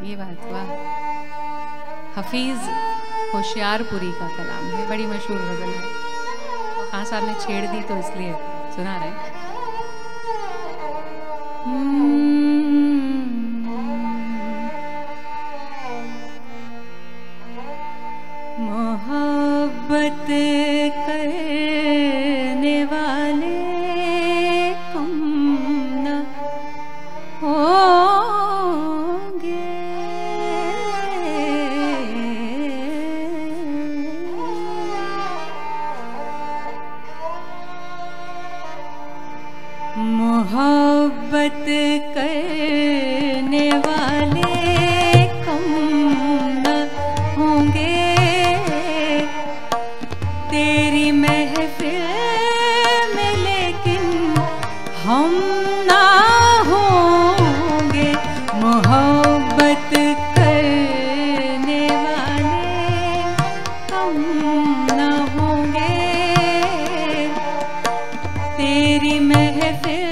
ये बात हुआ। हफीज होशियारपुरी का कलाम है, बड़ी मशहूर गजल है। खान साहब ने छेड़ दी तो इसलिए सुना रहे। मोहब्बत करने वाले कम न होंगे, मोहब्बत करने वाले कम न होंगे, तेरी महफिल में लेकिन हम ना होंगे। मोहब्बत करने वाले कम ना होंगे, तेरी महफिल